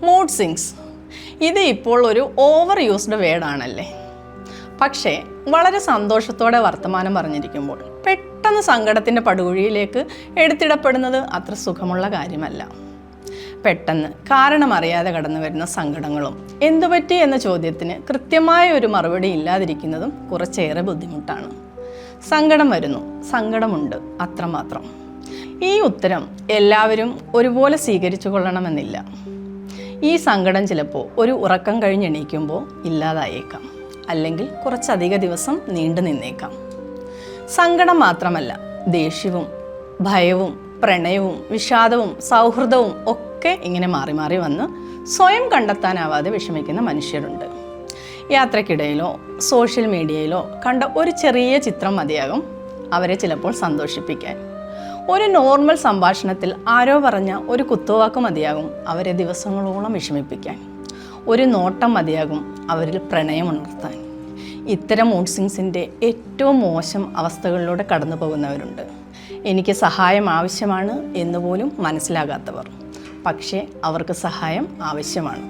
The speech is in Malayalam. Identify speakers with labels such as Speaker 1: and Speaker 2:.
Speaker 1: മൂഡ് സ്വിങ്സ് ഇത് ഇപ്പോൾ ഒരു ഓവർ യൂസ്ഡ് വേർഡാണല്ലേ. പക്ഷേ വളരെ സന്തോഷത്തോടെ വർത്തമാനം പറഞ്ഞിരിക്കുമ്പോൾ പെട്ടെന്ന് സങ്കടത്തിൻ്റെ പടുകുഴിയിലേക്ക് എടുത്തിടപ്പെടുന്നത് അത്ര സുഖമുള്ള കാര്യമല്ല. പെട്ടെന്ന് കാരണമറിയാതെ കടന്നു വരുന്ന സങ്കടങ്ങളും എന്തുപറ്റി എന്ന ചോദ്യത്തിന് കൃത്യമായ ഒരു മറുപടി ഇല്ലാതിരിക്കുന്നതും കുറച്ചേറെ ബുദ്ധിമുട്ടാണ്. സങ്കടം വരുന്നു, സങ്കടമുണ്ട്, അത്രമാത്രം. ഈ ഉത്തരം എല്ലാവരും ഒരുപോലെ സ്വീകരിച്ചു കൊള്ളണമെന്നില്ല. ഈ സങ്കടം ചിലപ്പോൾ ഒരു ഉറക്കം കഴിഞ്ഞെണീക്കുമ്പോൾ ഇല്ലാതായേക്കാം, അല്ലെങ്കിൽ കുറച്ചധിക ദിവസം നീണ്ടു നിന്നേക്കാം. സങ്കടം മാത്രമല്ല, ദേഷ്യവും ഭയവും പ്രണയവും വിഷാദവും സൗഹൃദവും ഒക്കെ ഇങ്ങനെ മാറി മാറി വന്ന് സ്വയം കണ്ടെത്താനാവാതെ വിഷമിക്കുന്ന മനുഷ്യരുണ്ട്. യാത്രക്കിടയിലോ സോഷ്യൽ മീഡിയയിലോ കണ്ട ഒരു ചെറിയ ചിത്രം മതിയാകും അവരെ ചിലപ്പോൾ സന്തോഷിപ്പിക്കാൻ. ഒരു നോർമൽ സംഭാഷണത്തിൽ ആരോ പറഞ്ഞ ഒരു കുത്തുവാക്ക് മതിയാകും അവരെ ദിവസങ്ങളോളം വിഷമിപ്പിക്കാൻ. ഒരു നോട്ടം മതിയാകും അവരിൽ പ്രണയമുണർത്താൻ. ഇത്തരം മൂഡ് സ്വിങ്സിൻ്റെ ഏറ്റവും മോശം അവസ്ഥകളിലൂടെ കടന്നു പോകുന്നവരുണ്ട്. എനിക്ക് സഹായം ആവശ്യമാണ് എന്നുപോലും മനസ്സിലാകാത്തവർ. പക്ഷേ അവർക്ക് സഹായം ആവശ്യമാണ്.